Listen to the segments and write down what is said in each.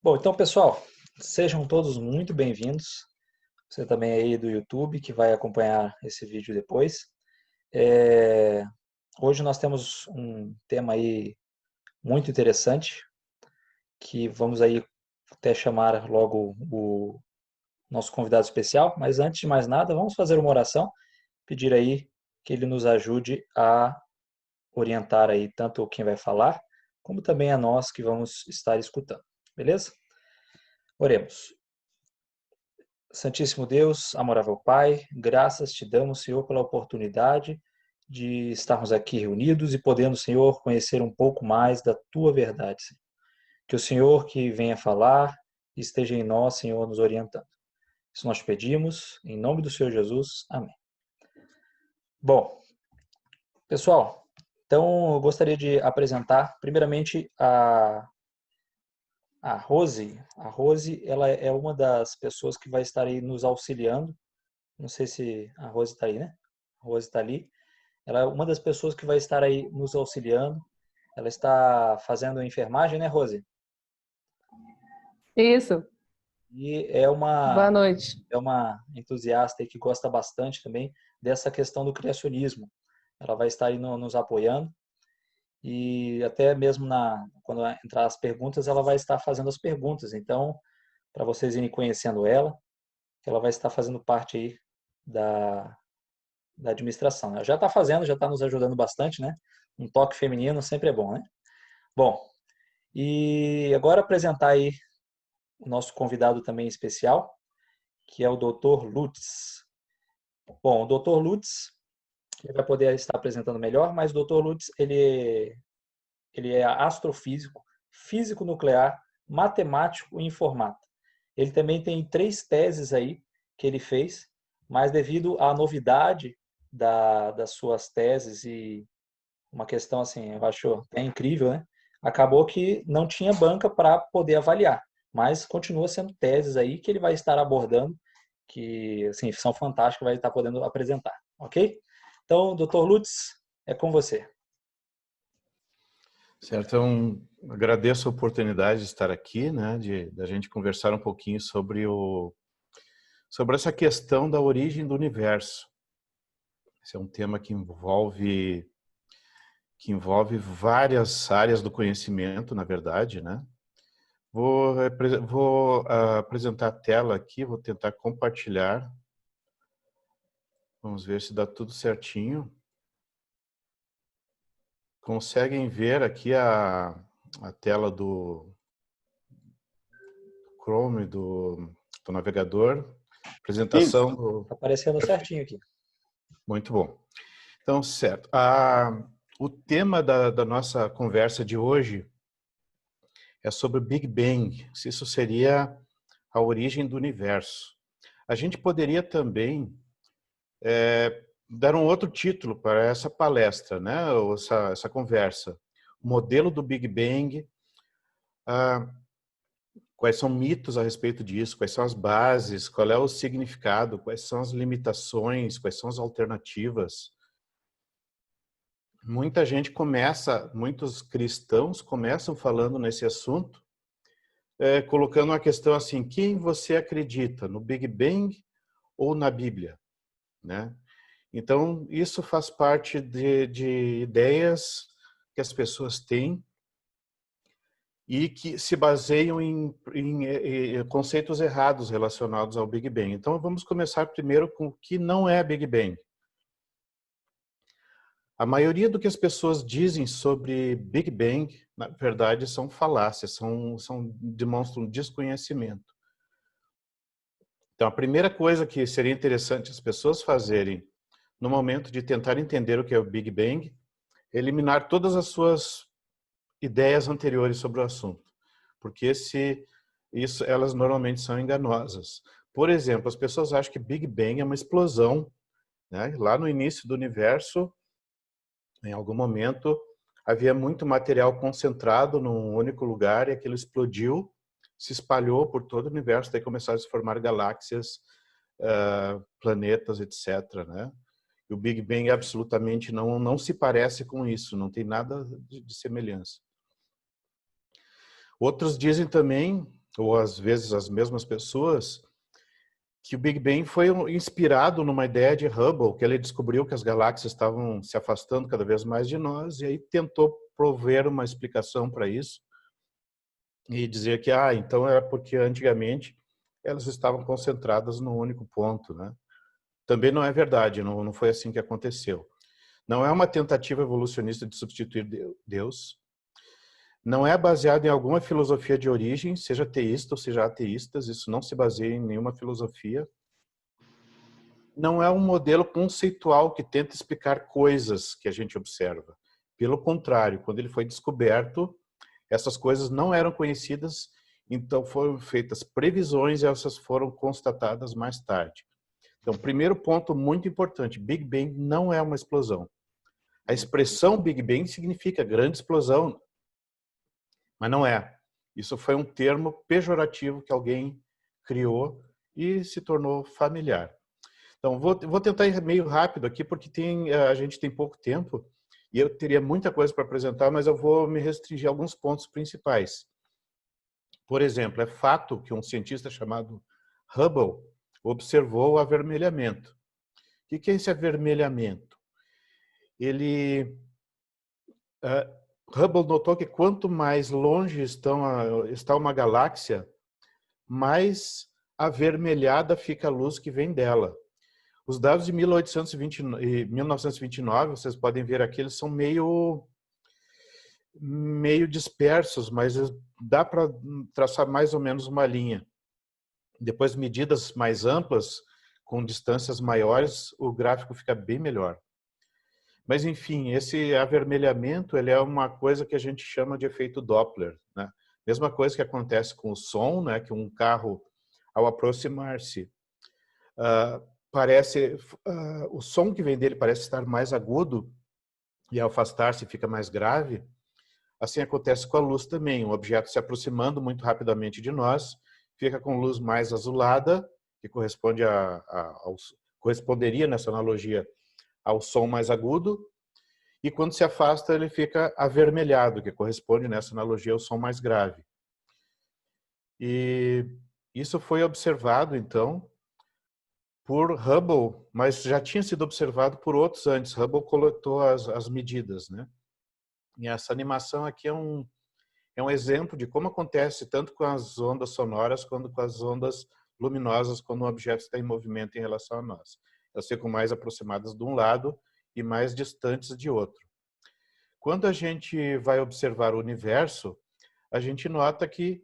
Bom, então, pessoal, sejam todos muito bem-vindos. Você também aí do YouTube que vai acompanhar esse vídeo depois. Hoje nós temos um tema aí muito interessante, que vamos aí até chamar logo o nosso convidado especial, mas antes de mais nada, vamos fazer uma oração, pedir aí que ele nos ajude a orientar aí tanto quem vai falar, como também a nós que vamos estar escutando. Beleza? Oremos. Santíssimo Deus, amorável Pai, graças te damos, Senhor, pela oportunidade de estarmos aqui reunidos e podendo, Senhor, conhecer um pouco mais da tua verdade, Senhor. Que o Senhor que venha falar esteja em nós, Senhor, nos orientando. Isso nós pedimos, em nome do Senhor Jesus. Amém. Bom, pessoal, então eu gostaria de apresentar primeiramente a Rose. A Rose, ela é uma das pessoas que vai estar aí nos auxiliando. Não sei se a Rose está aí, né? A Rose está ali. Ela é uma das pessoas que vai estar aí nos auxiliando. Ela está fazendo enfermagem, né, Rose? Isso. E Boa noite. é uma entusiasta aí que gosta bastante também dessa questão do criacionismo. Ela vai estar aí nos apoiando e até mesmo quando entrar as perguntas, ela vai estar fazendo as perguntas. Então, para vocês irem conhecendo ela vai estar fazendo parte aí da, da administração. Ela já está fazendo, já está nos ajudando bastante, né? Um toque feminino sempre é bom, né? Bom, e agora apresentar aí o nosso convidado também especial, que é o Dr. Lutz. Bom, o Dr. Lutz ele vai poder estar apresentando melhor, mas o Dr. Lutz ele é astrofísico, físico nuclear, matemático e informático. Ele também tem 3 teses aí que ele fez, mas devido à novidade das suas teses e uma questão assim, eu acho até incrível, né? Acabou que não tinha banca para poder avaliar, mas continua sendo teses aí que ele vai estar abordando, que assim, são fantásticas, vai estar podendo apresentar, ok? Então, Dr. Lutz, é com você. Certo, então agradeço a oportunidade de estar aqui, né, da gente conversar um pouquinho sobre essa questão da origem do universo. Esse é um tema que envolve várias áreas do conhecimento, na verdade, né? Vou apresentar a tela aqui, vou tentar compartilhar. Vamos ver se dá tudo certinho. Conseguem ver aqui a tela do Chrome, do navegador? Apresentação Está aparecendo certinho aqui. Muito bom. Então, certo. O tema da nossa conversa de hoje é sobre o Big Bang, se isso seria a origem do universo. A gente poderia também dar um outro título para essa palestra, né? Ou essa conversa. O modelo do Big Bang, quais são mitos a respeito disso, quais são as bases, qual é o significado, quais são as limitações, quais são as alternativas. Muitos cristãos começam falando nesse assunto, colocando uma questão assim: quem você acredita, no Big Bang ou na Bíblia, né? Então isso faz parte de ideias que as pessoas têm e que se baseiam em conceitos errados relacionados ao Big Bang. Então vamos começar primeiro com o que não é Big Bang. A maioria do que as pessoas dizem sobre Big Bang, na verdade, são falácias, demonstram desconhecimento. Então, a primeira coisa que seria interessante as pessoas fazerem no momento de tentar entender o que é o Big Bang é eliminar todas as suas ideias anteriores sobre o assunto, porque elas normalmente são enganosas. Por exemplo, as pessoas acham que Big Bang é uma explosão, né? Lá no início do universo, em algum momento, havia muito material concentrado num único lugar e aquilo explodiu, se espalhou por todo o universo, daí começaram a se formar galáxias, planetas, etc., né? E o Big Bang absolutamente não se parece com isso, não tem nada de semelhança. Outros dizem também ou às vezes as mesmas pessoas, que o Big Bang foi inspirado numa ideia de Hubble, que ele descobriu que as galáxias estavam se afastando cada vez mais de nós, e aí tentou prover uma explicação para isso, e dizer que, então era porque antigamente elas estavam concentradas num único ponto, né? Também não é verdade, não foi assim que aconteceu. Não é uma tentativa evolucionista de substituir Deus, não é baseado em alguma filosofia de origem, seja teísta ou seja ateístas, isso não se baseia em nenhuma filosofia. Não é um modelo conceitual que tenta explicar coisas que a gente observa. Pelo contrário, quando ele foi descoberto, essas coisas não eram conhecidas, então foram feitas previsões e essas foram constatadas mais tarde. Então, primeiro ponto muito importante, Big Bang não é uma explosão. A expressão Big Bang significa grande explosão, mas não é. Isso foi um termo pejorativo que alguém criou e se tornou familiar. Então, vou tentar ir meio rápido aqui, porque a gente tem pouco tempo e eu teria muita coisa para apresentar, mas eu vou me restringir a alguns pontos principais. Por exemplo, é fato que um cientista chamado Hubble observou o avermelhamento. O que é esse avermelhamento? Hubble notou que quanto mais longe está uma galáxia, mais avermelhada fica a luz que vem dela. Os dados de 1929, vocês podem ver aqui, eles são meio dispersos, mas dá para traçar mais ou menos uma linha. Depois, medidas mais amplas, com distâncias maiores, o gráfico fica bem melhor. Mas, enfim, esse avermelhamento ele é uma coisa que a gente chama de efeito Doppler, né? Mesma coisa que acontece com o som, né? Que um carro, ao aproximar-se, o som que vem dele parece estar mais agudo e ao afastar-se fica mais grave. Assim acontece com a luz também. Um objeto se aproximando muito rapidamente de nós fica com luz mais azulada, que corresponderia nessa analogia ao som mais agudo, e quando se afasta ele fica avermelhado, que corresponde nessa analogia ao som mais grave. E isso foi observado então por Hubble, mas já tinha sido observado por outros antes. Hubble coletou as medidas, né? E essa animação aqui é um exemplo de como acontece tanto com as ondas sonoras quanto com as ondas luminosas quando um objeto está em movimento em relação a nós. Elas ficam mais aproximadas de um lado e mais distantes de outro. Quando a gente vai observar o universo, a gente nota que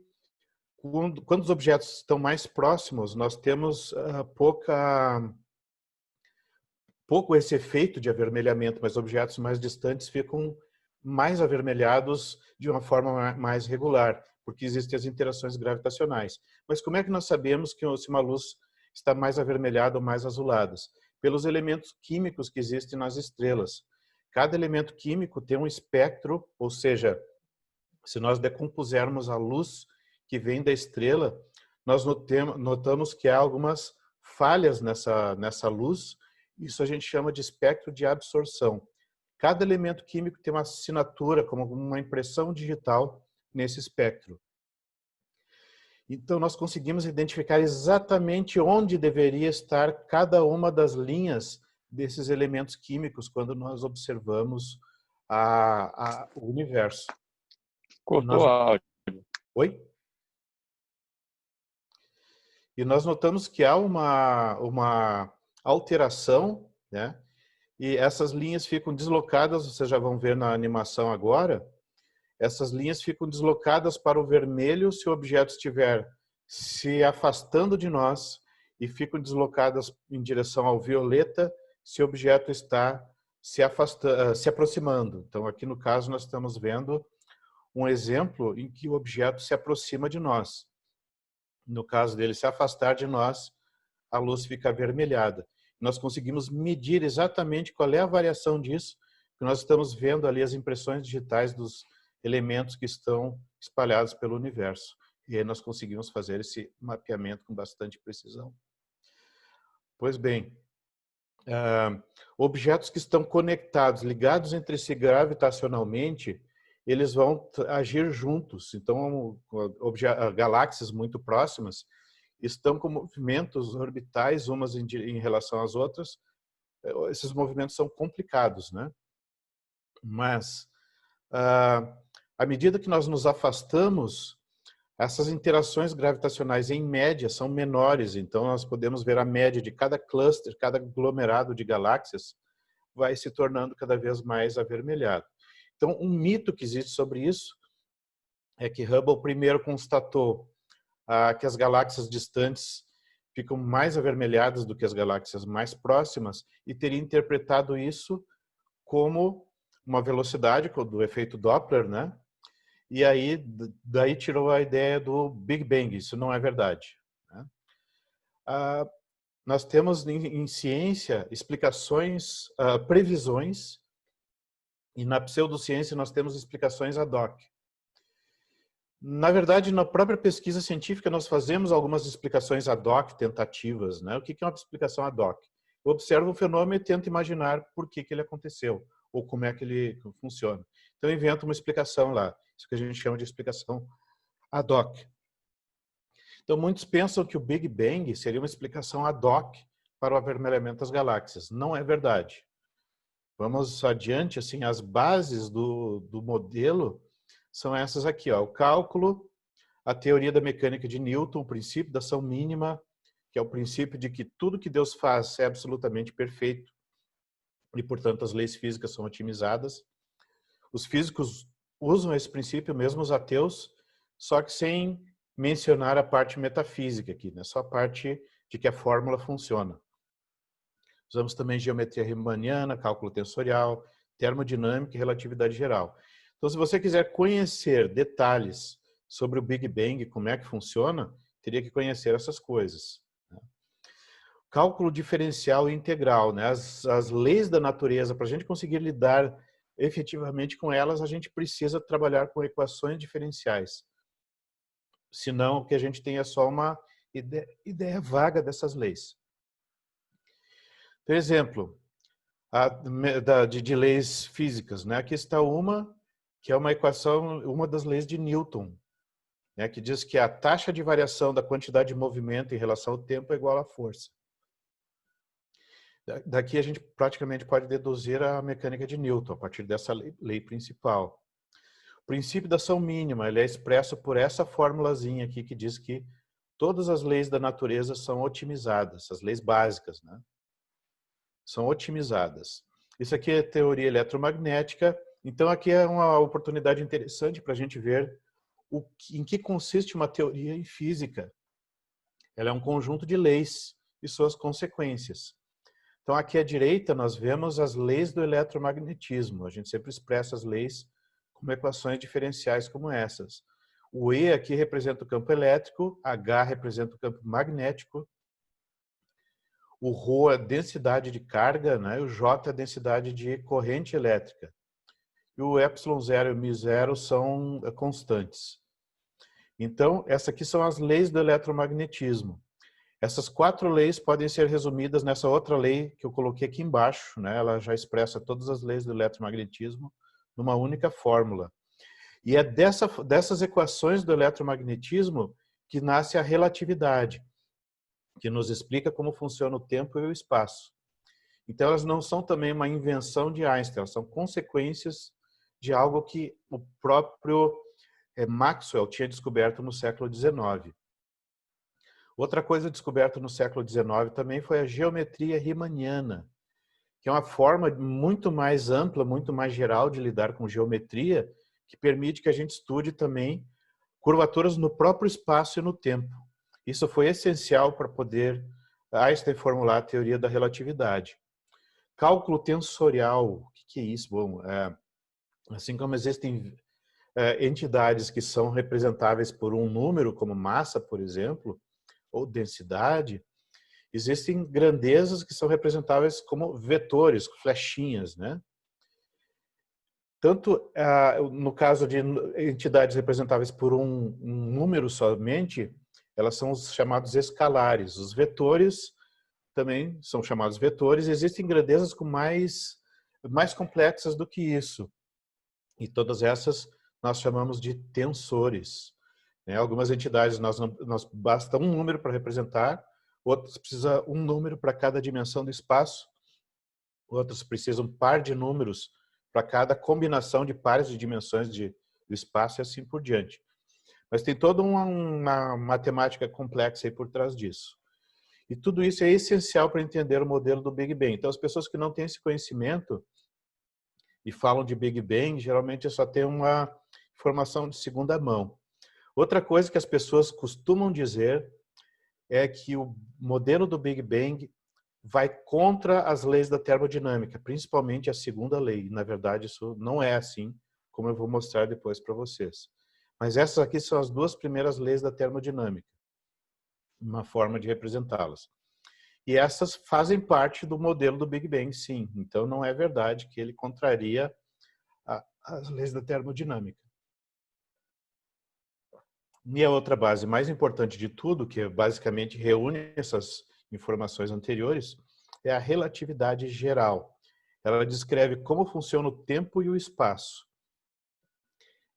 quando os objetos estão mais próximos, nós temos pouco esse efeito de avermelhamento, mas objetos mais distantes ficam mais avermelhados de uma forma mais regular, porque existem as interações gravitacionais. Mas como é que nós sabemos se uma luz está mais avermelhada ou mais azulada? Pelos elementos químicos que existem nas estrelas. Cada elemento químico tem um espectro, ou seja, se nós decompusermos a luz que vem da estrela, nós notamos que há algumas falhas nessa luz. Isso a gente chama de espectro de absorção. Cada elemento químico tem uma assinatura, como uma impressão digital nesse espectro. Então, nós conseguimos identificar exatamente onde deveria estar cada uma das linhas desses elementos químicos quando nós observamos o universo. Cortou a áudio. Oi? E nós notamos que há uma alteração, né? E essas linhas ficam deslocadas, vocês já vão ver na animação agora, essas linhas ficam deslocadas para o vermelho se o objeto estiver se afastando de nós e ficam deslocadas em direção ao violeta se o objeto está se aproximando. Então, aqui no caso, nós estamos vendo um exemplo em que o objeto se aproxima de nós. No caso dele se afastar de nós, a luz fica avermelhada. Nós conseguimos medir exatamente qual é a variação disso, porque nós estamos vendo ali as impressões digitais dos elementos que estão espalhados pelo universo. E aí nós conseguimos fazer esse mapeamento com bastante precisão. Pois bem, objetos que estão conectados, ligados entre si gravitacionalmente, eles vão agir juntos. Então, galáxias muito próximas estão com movimentos orbitais umas em relação às outras. Esses movimentos são complicados, né? Mas, à medida que nós nos afastamos, essas interações gravitacionais, em média, são menores. Então, nós podemos ver a média de cada cluster, cada aglomerado de galáxias vai se tornando cada vez mais avermelhado. Então, um mito que existe sobre isso é que Hubble primeiro constatou que as galáxias distantes ficam mais avermelhadas do que as galáxias mais próximas e teria interpretado isso como uma velocidade do efeito Doppler, né? E aí daí tirou a ideia do Big Bang. Isso não é verdade, né? Nós temos em ciência explicações, previsões, e na pseudociência nós temos explicações ad hoc. Na verdade, na própria pesquisa científica, nós fazemos algumas explicações ad hoc, tentativas, né? O que é uma explicação ad hoc? Eu observo um fenômeno e tento imaginar por que ele aconteceu, ou como é que ele funciona. Então, eu invento uma explicação lá, isso que a gente chama de explicação ad hoc. Então, muitos pensam que o Big Bang seria uma explicação ad hoc para o avermelhamento das galáxias. Não é verdade. Vamos adiante, assim, as bases do modelo são essas aqui, ó, o cálculo, a teoria da mecânica de Newton, o princípio da ação mínima, que é o princípio de que tudo que Deus faz é absolutamente perfeito e, portanto, as leis físicas são otimizadas. Os físicos usam esse princípio, mesmo os ateus, só que sem mencionar a parte metafísica aqui, né? Só a parte de que a fórmula funciona. Usamos também geometria riemanniana, cálculo tensorial, termodinâmica e relatividade geral. Então, se você quiser conhecer detalhes sobre o Big Bang, como é que funciona, teria que conhecer essas coisas. Cálculo diferencial e integral, né? As leis da natureza, para a gente conseguir lidar efetivamente com elas, a gente precisa trabalhar com equações diferenciais. Senão, o que a gente tem é só uma ideia vaga dessas leis. Por exemplo, de leis físicas, né? Aqui está uma, que é uma equação, uma das leis de Newton, né? Que diz que a taxa de variação da quantidade de movimento em relação ao tempo é igual à força. Daqui a gente praticamente pode deduzir a mecânica de Newton, a partir dessa lei principal. O princípio da ação mínima, ele é expresso por essa formulazinha aqui, que diz que todas as leis da natureza são otimizadas, as leis básicas, né? São otimizadas. Isso aqui é teoria eletromagnética. Então, aqui é uma oportunidade interessante para a gente ver em que consiste uma teoria em física. Ela é um conjunto de leis e suas consequências. Então, aqui à direita, nós vemos as leis do eletromagnetismo. A gente sempre expressa as leis como equações diferenciais como essas. O E aqui representa o campo elétrico, H representa o campo magnético, o Rho é a densidade de carga, né? E o J é a densidade de corrente elétrica. E o ε0 e o μ0 são constantes. Então, essas aqui são as leis do eletromagnetismo. Essas 4 leis podem ser resumidas nessa outra lei que eu coloquei aqui embaixo, né? Ela já expressa todas as leis do eletromagnetismo numa única fórmula. E é dessas equações do eletromagnetismo que nasce a relatividade, que nos explica como funciona o tempo e o espaço. Então, elas não são também uma invenção de Einstein, elas são consequências de algo que o próprio Maxwell tinha descoberto no século XIX. Outra coisa descoberta no século XIX também foi a geometria riemanniana, que é uma forma muito mais ampla, muito mais geral de lidar com geometria, que permite que a gente estude também curvaturas no próprio espaço e no tempo. Isso foi essencial para poder Einstein formular a teoria da relatividade. Cálculo tensorial, o que é isso? Bom, assim como existem entidades que são representáveis por um número, como massa, por exemplo, ou densidade, existem grandezas que são representáveis como vetores, flechinhas, né? Tanto no caso de entidades representáveis por um número somente, elas são os chamados escalares. Os vetores também são chamados vetores. Existem grandezas mais complexas do que isso. E todas essas nós chamamos de tensores. Né? Algumas entidades nós basta um número para representar, outras precisa um número para cada dimensão do espaço, outras precisam um par de números para cada combinação de pares de dimensões do espaço e assim por diante. Mas tem toda uma matemática complexa aí por trás disso. E tudo isso é essencial para entender o modelo do Big Bang. Então, as pessoas que não têm esse conhecimento e falam de Big Bang, geralmente só tem uma informação de segunda mão. Outra coisa que as pessoas costumam dizer é que o modelo do Big Bang vai contra as leis da termodinâmica, principalmente a segunda lei. Na verdade, isso não é assim, como eu vou mostrar depois para vocês. Mas essas aqui são as duas primeiras leis da termodinâmica, uma forma de representá-las. E essas fazem parte do modelo do Big Bang, sim. Então, não é verdade que ele contraria as leis da termodinâmica. E a outra base mais importante de tudo, que basicamente reúne essas informações anteriores, é a relatividade geral. Ela descreve como funciona o tempo e o espaço.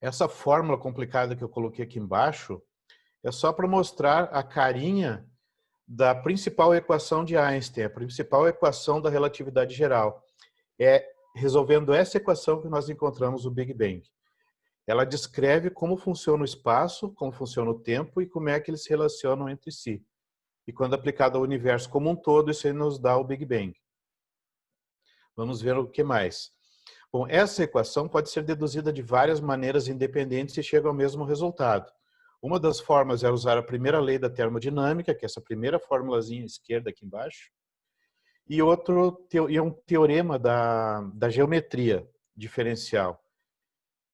Essa fórmula complicada que eu coloquei aqui embaixo é só para mostrar a carinha da principal equação de Einstein, a principal equação da relatividade geral. É resolvendo essa equação que nós encontramos o Big Bang. Ela descreve como funciona o espaço, como funciona o tempo e como é que eles se relacionam entre si. E quando aplicado ao universo como um todo, isso aí nos dá o Big Bang. Vamos ver o que mais. Bom, essa equação pode ser deduzida de várias maneiras independentes e chega ao mesmo resultado. Uma das formas é usar a primeira lei da termodinâmica, que é essa primeira formulazinha esquerda aqui embaixo, e é um teorema da geometria diferencial,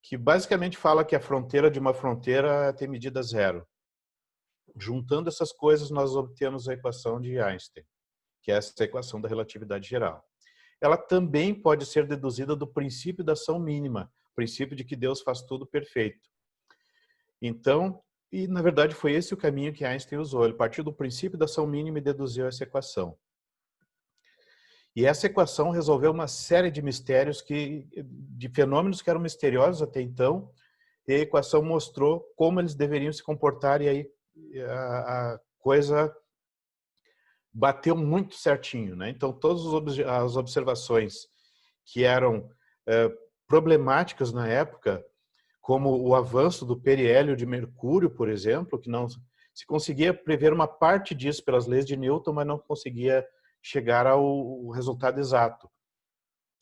que basicamente fala que a fronteira de uma fronteira tem medida zero. Juntando essas coisas, nós obtemos a equação de Einstein, que é essa equação da relatividade geral. Ela também pode ser deduzida do princípio da ação mínima, o princípio de que Deus faz tudo perfeito. Então, e na verdade foi esse o caminho que Einstein usou. Ele partiu do princípio da ação mínima e deduziu essa equação. E essa equação resolveu uma série de mistérios, de fenômenos que eram misteriosos até então, e a equação mostrou como eles deveriam se comportar, e aí a coisa bateu muito certinho, né? Então, todas as observações que eram problemáticas na época, como o avanço do periélio de Mercúrio, por exemplo, que não se conseguia prever uma parte disso pelas leis de Newton, mas não conseguia chegar ao resultado exato.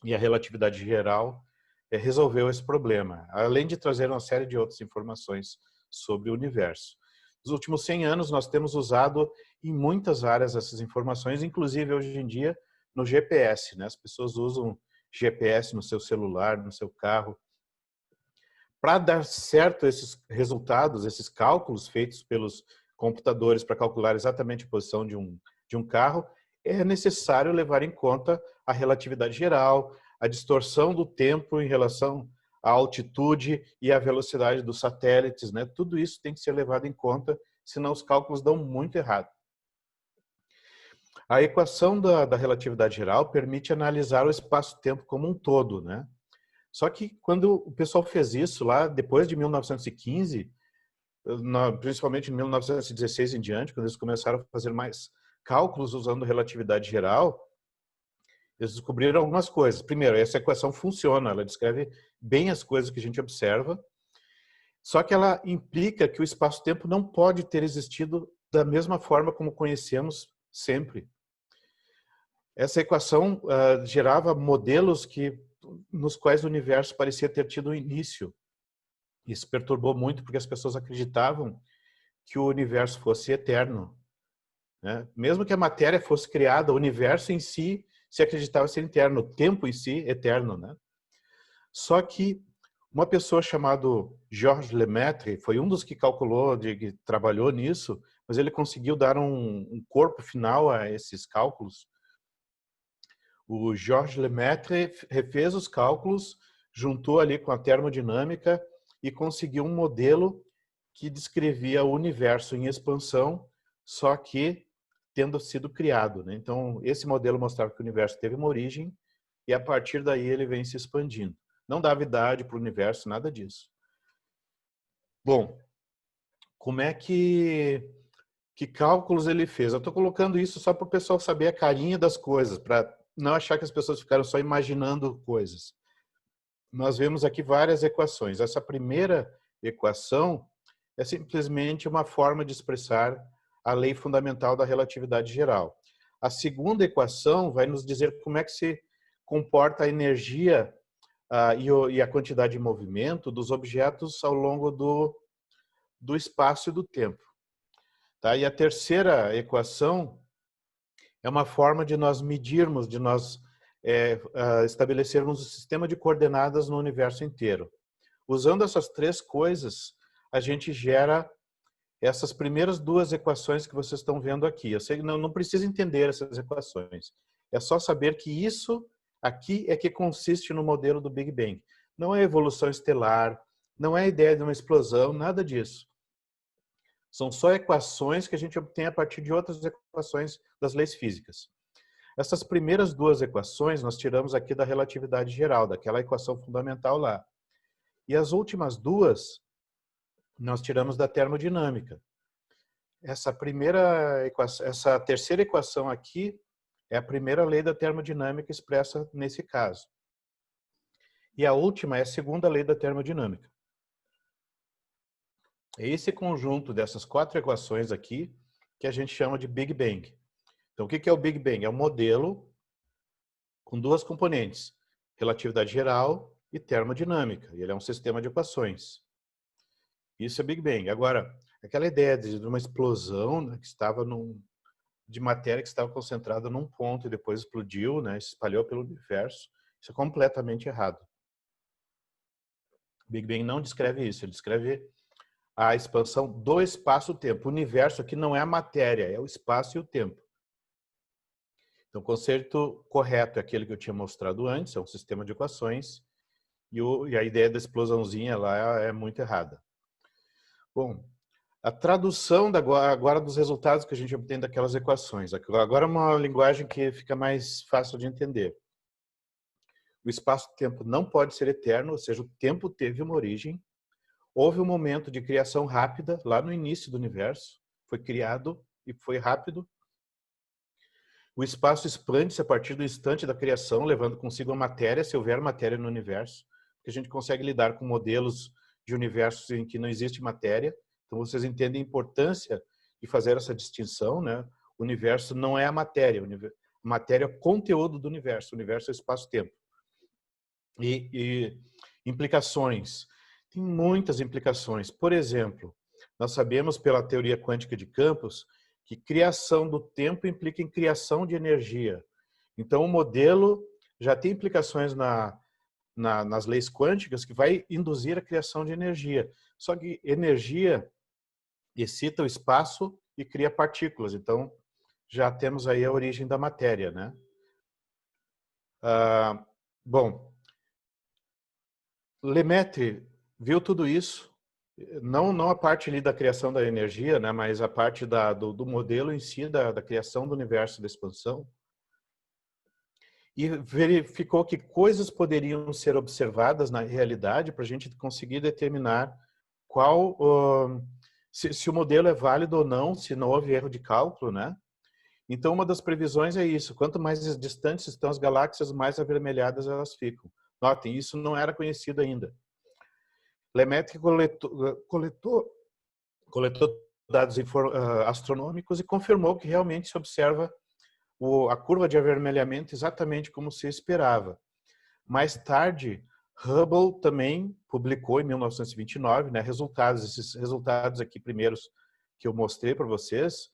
E a relatividade geral resolveu esse problema, além de trazer uma série de outras informações sobre o universo. Nos últimos 100 anos, nós temos usado em muitas áreas essas informações, inclusive hoje em dia no GPS, né? As pessoas usam GPS no seu celular, no seu carro. Para dar certo esses resultados, esses cálculos feitos pelos computadores para calcular exatamente a posição de um carro, é necessário levar em conta a relatividade geral, a distorção do tempo em relação à altitude e à velocidade dos satélites, né? Tudo isso tem que ser levado em conta, senão os cálculos dão muito errado. A equação da relatividade geral permite analisar o espaço-tempo como um todo, né? Só que quando o pessoal fez isso lá, depois de 1915, principalmente em 1916 em diante, quando eles começaram a fazer mais cálculos usando relatividade geral, eles descobriram algumas coisas. Primeiro, essa equação funciona, ela descreve bem as coisas que a gente observa, só que ela implica que o espaço-tempo não pode ter existido da mesma forma como conhecemos sempre. Essa equação gerava modelos nos quais o universo parecia ter tido um início. Isso perturbou muito porque as pessoas acreditavam que o universo fosse eterno, né? Mesmo que a matéria fosse criada, o universo em si se acreditava ser eterno, o tempo em si eterno, né? Só que uma pessoa chamada Georges Lemaitre foi um dos que calculou, que trabalhou nisso, mas ele conseguiu dar um corpo final a esses cálculos. O Georges Lemaitre refez os cálculos, juntou ali com a termodinâmica e conseguiu um modelo que descrevia o universo em expansão, só que tendo sido criado, né? Então, esse modelo mostrava que o universo teve uma origem e a partir daí ele vem se expandindo. não dava idade para o universo, nada disso. Bom, como é que cálculos ele fez? Eu estou colocando isso só para o pessoal saber a carinha das coisas, para não achar que as pessoas ficaram só imaginando coisas. Nós vemos aqui várias equações. Essa primeira equação é simplesmente uma forma de expressar a lei fundamental da relatividade geral. A segunda equação vai nos dizer como é que se comporta a energia e a quantidade de movimento dos objetos ao longo do espaço e do tempo. Tá? E a terceira equação é uma forma de nós medirmos, de nós estabelecermos um sistema de coordenadas no universo inteiro. Usando essas três coisas, a gente gera essas primeiras duas equações que vocês estão vendo aqui. Eu sei que não precisa entender essas equações. É só saber que isso aqui é que consiste no modelo do Big Bang. Não é evolução estelar, não é a ideia de uma explosão, nada disso. São só equações que a gente obtém a partir de outras equações das leis físicas. Essas primeiras duas equações nós tiramos aqui da relatividade geral, daquela equação fundamental lá. E as últimas duas nós tiramos da termodinâmica. Essa terceira equação aqui é a primeira lei da termodinâmica expressa nesse caso. E a última é a segunda lei da termodinâmica. É esse conjunto dessas quatro equações aqui que a gente chama de Big Bang. Então, o que é o Big Bang? É um modelo com duas componentes, relatividade geral e termodinâmica. Ele é um sistema de equações. Isso é Big Bang. Agora, aquela ideia de uma explosão, né, que estava de matéria que estava concentrada num ponto e depois explodiu, né, se espalhou pelo universo, isso é completamente errado. Big Bang não descreve isso, ele descreve a expansão do espaço-tempo. O universo aqui não é a matéria, é o espaço e o tempo. Então, o conceito correto é aquele que eu tinha mostrado antes, é um sistema de equações, e a ideia da explosãozinha lá é muito errada. Bom, a tradução agora dos resultados que a gente obtém daquelas equações. Agora é uma linguagem que fica mais fácil de entender. O espaço-tempo não pode ser eterno, ou seja, o tempo teve uma origem. Houve um momento de criação rápida lá no início do universo. Foi criado e foi rápido. O espaço expande-se a partir do instante da criação, levando consigo a matéria, se houver matéria no universo. Porque a gente consegue lidar com modelos de universos em que não existe matéria. Então, vocês entendem a importância de fazer essa distinção, né? O universo não é a matéria. A matéria é o conteúdo do universo. O universo é espaço-tempo. E implicações. Tem muitas implicações. Por exemplo, nós sabemos pela teoria quântica de campos que criação do tempo implica em criação de energia. Então, o modelo já tem implicações nas leis quânticas que vai induzir a criação de energia. Só que energia excita o espaço e cria partículas. Então, já temos aí a origem da matéria, né? Bom, Lemaitre viu tudo isso, não a parte ali da criação da energia, né, mas a parte do modelo em si, da criação do universo, da expansão, e verificou que coisas poderiam ser observadas na realidade para a gente conseguir determinar se o modelo é válido ou não, se não houve erro de cálculo, né? Então, uma das previsões é isso. Quanto mais distantes estão as galáxias, mais avermelhadas elas ficam. Notem, isso não era conhecido ainda. Lemaitre coletou dados astronômicos e confirmou que realmente se observa a curva de avermelhamento exatamente como se esperava. Mais tarde, Hubble também publicou em 1929, né, esses resultados aqui primeiros que eu mostrei para vocês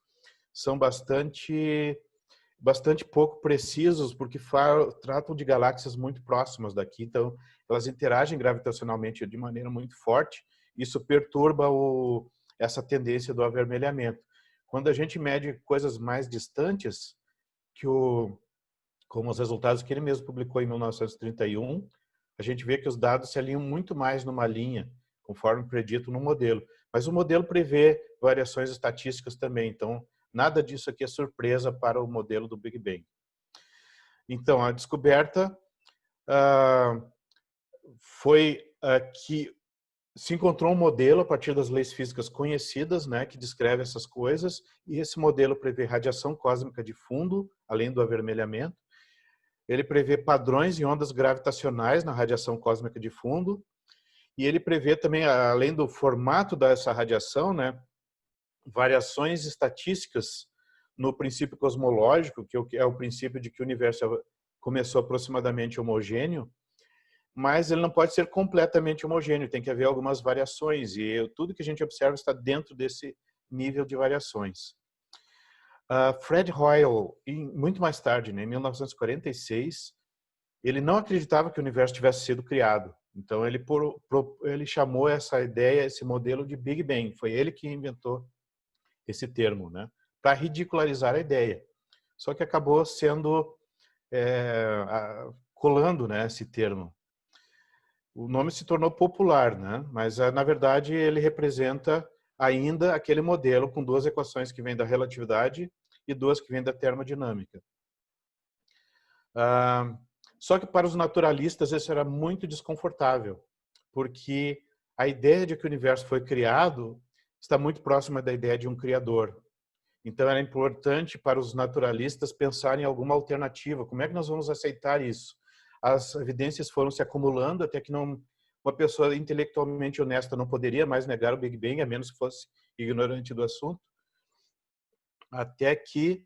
são bastante pouco precisos porque tratam de galáxias muito próximas daqui, então elas interagem gravitacionalmente de maneira muito forte. Isso perturba essa tendência do avermelhamento. Quando a gente mede coisas mais distantes, como os resultados que ele mesmo publicou em 1931, a gente vê que os dados se alinham muito mais numa linha, conforme predito no modelo. Mas o modelo prevê variações estatísticas também, então nada disso aqui é surpresa para o modelo do Big Bang. Então, a descoberta foi que se encontrou um modelo a partir das leis físicas conhecidas, né, que descreve essas coisas, e esse modelo prevê radiação cósmica de fundo, além do avermelhamento. Ele prevê padrões e ondas gravitacionais na radiação cósmica de fundo, e ele prevê também, além do formato dessa radiação, né, variações estatísticas no princípio cosmológico, que é o princípio de que o universo começou aproximadamente homogêneo, mas ele não pode ser completamente homogêneo, tem que haver algumas variações, e tudo que a gente observa está dentro desse nível de variações. Fred Hoyle, muito mais tarde, né, em 1946, ele não acreditava que o universo tivesse sido criado. Então, ele chamou essa ideia, esse modelo de Big Bang. Foi ele que inventou esse termo, né, para ridicularizar a ideia. Só que acabou sendo, colando, né, esse termo. O nome se tornou popular, né? Mas na verdade ele representa ainda aquele modelo com duas equações que vêm da relatividade e duas que vêm da termodinâmica. Só que para os naturalistas isso era muito desconfortável, porque a ideia de que o universo foi criado está muito próxima da ideia de um criador. Então era importante para os naturalistas pensarem em alguma alternativa. Como é que nós vamos aceitar isso? As evidências foram se acumulando até que uma pessoa intelectualmente honesta não poderia mais negar o Big Bang, a menos que fosse ignorante do assunto, até que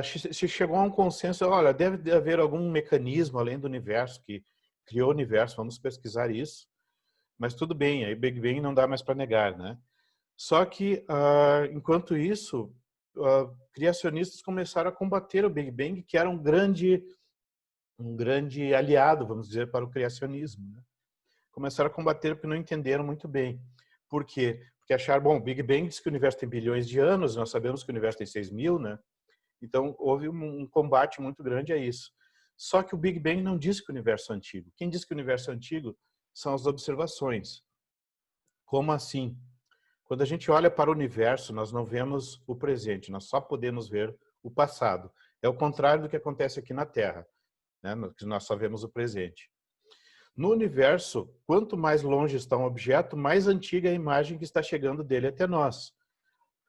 se chegou a um consenso, olha, deve haver algum mecanismo além do universo que criou o universo, vamos pesquisar isso, mas tudo bem, aí Big Bang não dá mais para negar, né? Só que, enquanto isso, criacionistas começaram a combater o Big Bang, que era um grande aliado, vamos dizer, para o criacionismo, né? Começaram a combater porque não entenderam muito bem. Por quê? Porque acharam, bom, o Big Bang diz que o universo tem bilhões de anos, nós sabemos que o universo tem 6.000, né? Então, houve um combate muito grande a isso. Só que o Big Bang não diz que o universo é antigo. Quem diz que o universo é antigo são as observações. Como assim? Quando a gente olha para o universo, nós não vemos o presente, nós só podemos ver o passado. É o contrário do que acontece aqui na Terra, né? Nós só vemos o presente. No universo, quanto mais longe está um objeto, mais antiga é a imagem que está chegando dele até nós.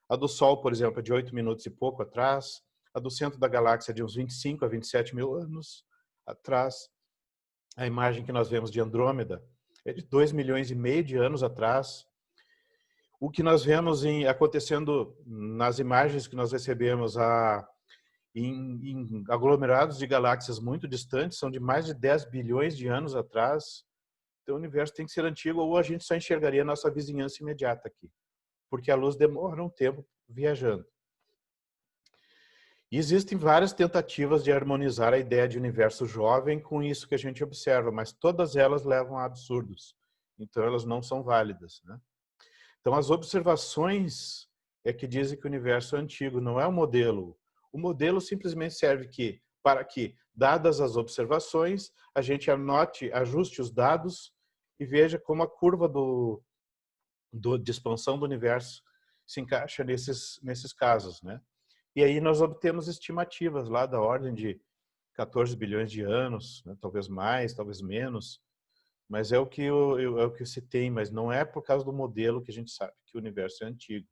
A do Sol, por exemplo, é de 8 minutos e pouco atrás. A do centro da galáxia é de uns 25 a 27 mil anos atrás. A imagem que nós vemos de Andrômeda é de 2 milhões e meio de anos atrás. O que nós vemos acontecendo nas imagens que nós recebemos em aglomerados de galáxias muito distantes são de mais de 10 bilhões de anos atrás. Então o universo tem que ser antigo ou a gente só enxergaria a nossa vizinhança imediata aqui, porque a luz demora um tempo viajando. E existem várias tentativas de harmonizar a ideia de universo jovem com isso que a gente observa, mas todas elas levam a absurdos. Então elas não são válidas, né? Então as observações é que dizem que o universo é antigo, não é o modelo. O modelo simplesmente serve para que, dadas as observações, a gente ajuste os dados e veja como a curva de expansão do universo se encaixa nesses casos, né? E aí nós obtemos estimativas lá da ordem de 14 bilhões de anos, né? Talvez mais, talvez menos, mas é o que se tem, mas não é por causa do modelo que a gente sabe que o universo é antigo.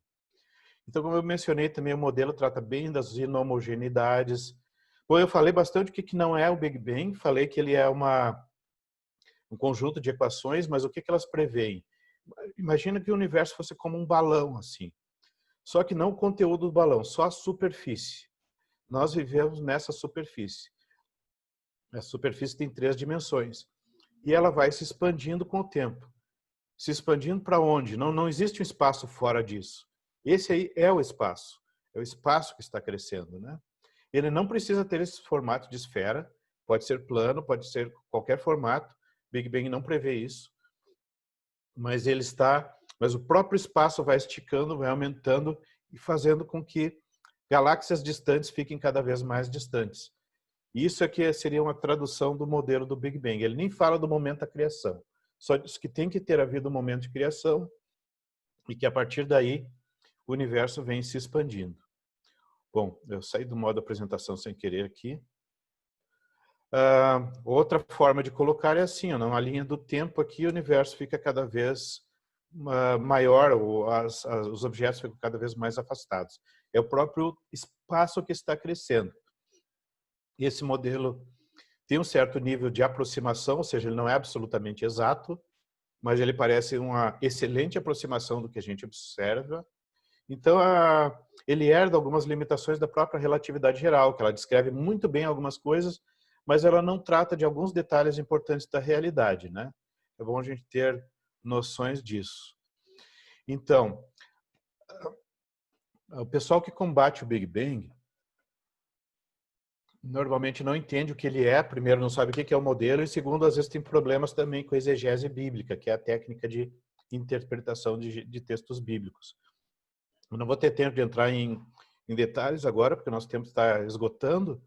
Então, como eu mencionei também, o modelo trata bem das inhomogeneidades. Bom, eu falei bastante o que não é o Big Bang, falei que ele é um conjunto de equações, mas o que elas preveem? Imagina que o universo fosse como um balão, assim. Só que não o conteúdo do balão, só a superfície. Nós vivemos nessa superfície. A superfície tem 3 dimensões. E ela vai se expandindo com o tempo. Se expandindo para onde? Não existe um espaço fora disso. Esse aí é o espaço. É o espaço que está crescendo, né? Ele não precisa ter esse formato de esfera. Pode ser plano, pode ser qualquer formato. Big Bang não prevê isso. Mas o próprio espaço vai esticando, vai aumentando e fazendo com que galáxias distantes fiquem cada vez mais distantes. Isso aqui seria uma tradução do modelo do Big Bang. Ele nem fala do momento da criação. Só diz que tem que ter havido um momento de criação e que a partir daí o universo vem se expandindo. Bom, eu saí do modo apresentação sem querer aqui. Outra forma de colocar é assim, numa linha do tempo aqui, o universo fica cada vez maior, os objetos ficam cada vez mais afastados. É o próprio espaço que está crescendo. E esse modelo tem um certo nível de aproximação, ou seja, ele não é absolutamente exato, mas ele parece uma excelente aproximação do que a gente observa. Então, ele herda algumas limitações da própria relatividade geral, que ela descreve muito bem algumas coisas, mas ela não trata de alguns detalhes importantes da realidade, né? É bom a gente ter noções disso. Então, o pessoal que combate o Big Bang normalmente não entende o que ele é, primeiro não sabe o que é o modelo, e segundo, às vezes tem problemas também com a exegese bíblica, que é a técnica de interpretação de textos bíblicos. Eu não vou ter tempo de entrar em detalhes agora, porque o nosso tempo está esgotando,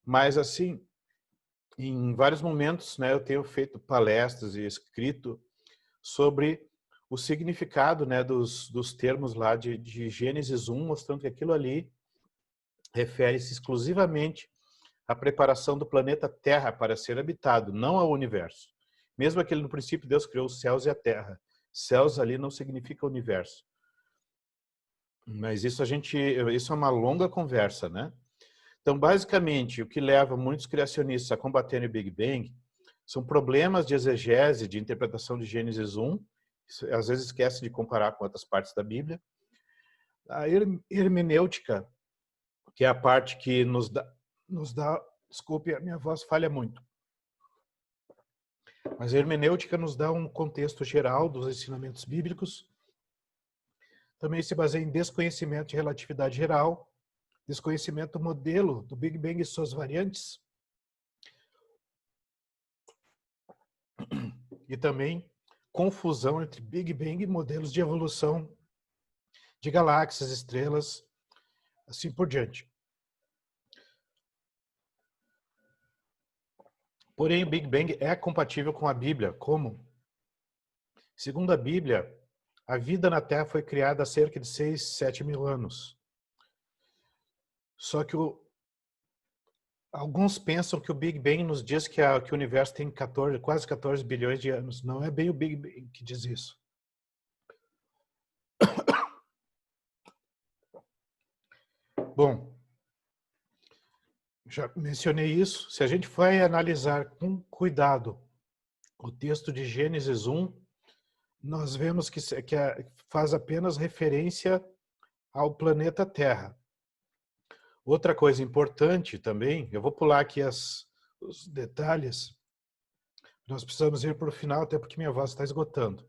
mas assim, em vários momentos, né, eu tenho feito palestras e escrito sobre o significado, né, dos termos lá de Gênesis 1, mostrando que aquilo ali refere-se exclusivamente à preparação do planeta Terra para ser habitado, não ao universo. Mesmo aquele no princípio Deus criou os céus e a terra. Céus ali não significa universo. Mas isso é uma longa conversa, né? Então, basicamente, o que leva muitos criacionistas a combaterem o Big Bang são problemas de exegese, de interpretação de Gênesis 1, às vezes esquece de comparar com outras partes da Bíblia. A hermenêutica, que é a parte que nos dá, desculpe, a minha voz falha muito. Mas a hermenêutica nos dá um contexto geral dos ensinamentos bíblicos. Também se baseia em desconhecimento de relatividade geral, desconhecimento do modelo do Big Bang e suas variantes, e também confusão entre Big Bang e modelos de evolução de galáxias, estrelas, assim por diante. Porém, o Big Bang é compatível com a Bíblia. Como? Segundo a Bíblia, a vida na Terra foi criada há cerca de 6, 7 mil anos. Só que alguns pensam que o Big Bang nos diz que o universo tem quase 14 bilhões de anos. Não é bem o Big Bang que diz isso. Bom, já mencionei isso. Se a gente vai analisar com cuidado o texto de Gênesis 1, nós vemos que faz apenas referência ao planeta Terra. Outra coisa importante também, eu vou pular aqui os detalhes, nós precisamos ir para o final, até porque minha voz está esgotando.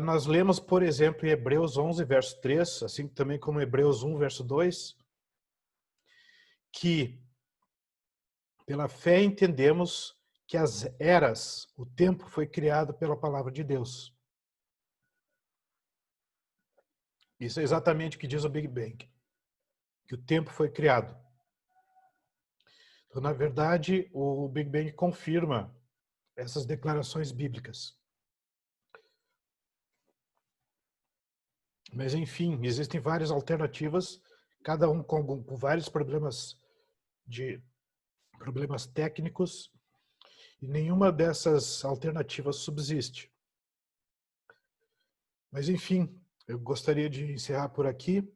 Nós lemos, por exemplo, em Hebreus 11, verso 3, assim também como Hebreus 1, verso 2, que pela fé entendemos que as eras, o tempo foi criado pela palavra de Deus. Isso é exatamente o que diz o Big Bang, que o tempo foi criado. Então, na verdade, o Big Bang confirma essas declarações bíblicas. Mas, enfim, existem várias alternativas, cada um com vários problemas técnicos, e nenhuma dessas alternativas subsiste. Mas, enfim, eu gostaria de encerrar por aqui,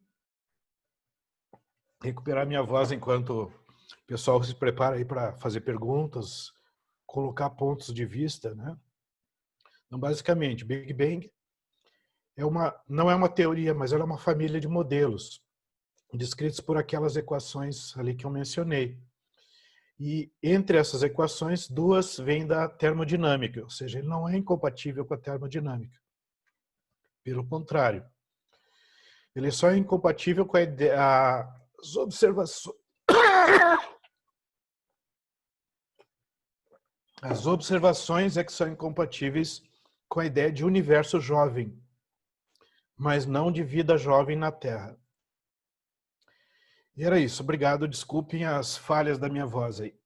recuperar minha voz enquanto o pessoal se prepara aí para fazer perguntas, colocar pontos de vista, né? Então, basicamente, Big Bang não é uma teoria, mas ela é uma família de modelos descritos por aquelas equações ali que eu mencionei. E entre essas equações, duas vêm da termodinâmica, ou seja, ele não é incompatível com a termodinâmica. Pelo contrário, ele só é incompatível com as observações. As observações é que são incompatíveis com a ideia de universo jovem, mas não de vida jovem na Terra. E era isso. Obrigado. Desculpem as falhas da minha voz aí.